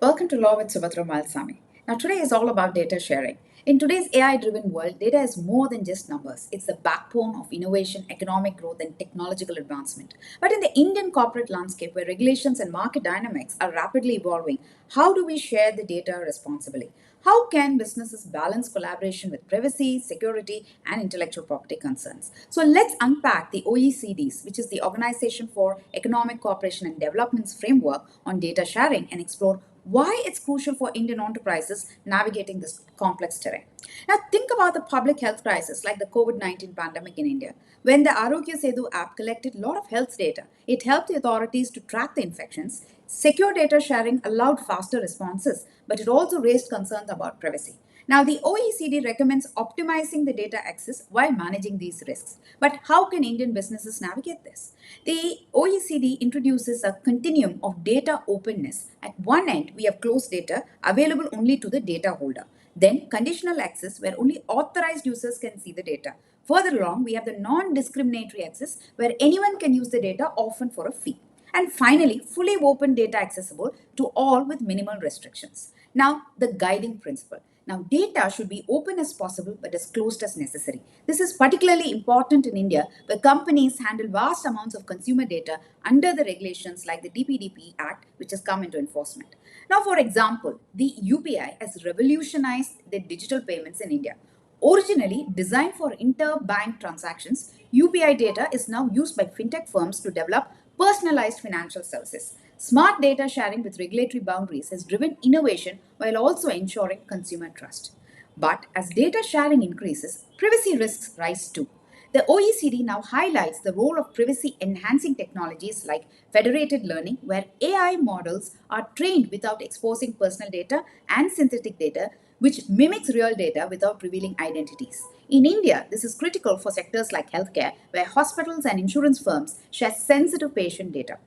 Welcome to Law with Subhadra Malsami. Now, today is all about data sharing. In today's AI driven world, data is more than just numbers. It's the backbone of innovation, economic growth, and technological advancement. But in the Indian corporate landscape, where regulations and market dynamics are rapidly evolving, how do we share the data responsibly? How can businesses balance collaboration with privacy, security, and intellectual property concerns? So let's unpack the OECD's, which is the Organization for Economic Cooperation and Development's framework on data sharing, and explore why it's crucial for Indian enterprises navigating this complex terrain. Now, think about the public health crisis like the COVID 19 pandemic in India. When the Arogya Setu app collected a lot of health data, it helped the authorities to track the infections. Secure data sharing allowed faster responses, but it also raised concerns about privacy. Now, the OECD recommends optimizing the data access while managing these risks. But how can Indian businesses navigate this? The OECD introduces a continuum of data openness. At one end, we have closed data available only to the data holder. Then, conditional access, where only authorized users can see the data. Further along, we have the non discriminatory access, where anyone can use the data, often for a fee. And finally, fully open data accessible to all with minimal restrictions. Now, the guiding principle. Now, data should be open as possible but as closed as necessary. This is particularly important in India, where companies handle vast amounts of consumer data under the regulations like the DPDP Act, which has come into enforcement. Now, for example, the UPI has revolutionized the digital payments in India. Originally designed for interbank transactions, UPI data is now used by fintech firms to develop personalized financial services. Smart data sharing with regulatory boundaries has driven innovation while also ensuring consumer trust. But as data sharing increases, privacy risks rise too. The OECD now highlights the role of privacy enhancing technologies like federated learning, where AI models are trained without exposing personal data, and synthetic data, which mimics real data without revealing identities. In India, this is critical for sectors like healthcare, where hospitals and insurance firms share sensitive patient data.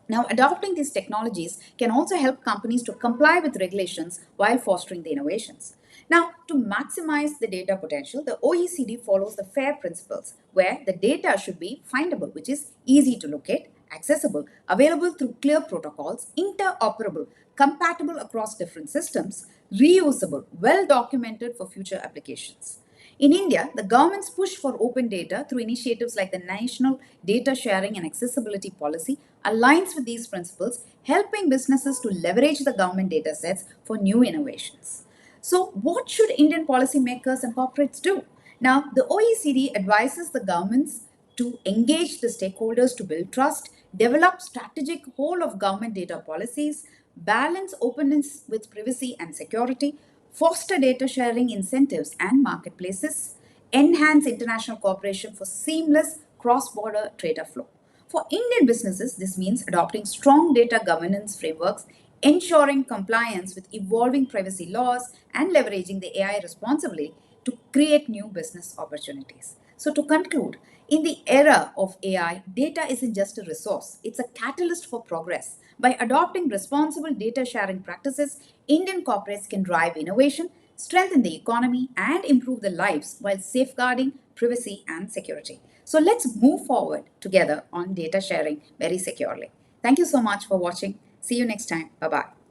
Now, adopting these technologies can also help companies to comply with regulations while fostering the innovations. Now, to maximize the data potential, the OECD follows the FAIR principles, where the data should be findable, which is easy to locate, accessible, available through clear protocols, interoperable, compatible across different systems, reusable, well documented for future applications. In India, the government's push for open data through initiatives like the National Data Sharing and Accessibility Policy aligns with these principles, helping businesses to leverage the government data sets for new innovations. So, what should Indian policymakers and corporates do? Now, the OECD advises the governments to engage the stakeholders to build trust, develop strategic whole of government data policies, balance openness with privacy and security, foster data sharing incentives and marketplaces, enhance international cooperation for seamless cross border data flow. For Indian businesses, this means adopting strong data governance frameworks, ensuring compliance with evolving privacy laws, and leveraging the AI responsibly to create new business opportunities. So, to conclude, in the era of AI, data isn't just a resource, it's a catalyst for progress. By adopting responsible data sharing practices, Indian corporates can drive innovation, strengthen the economy, and improve their lives while safeguarding privacy and security. So let's move forward together on data sharing very securely. Thank you so much for watching. See you next time. Bye bye.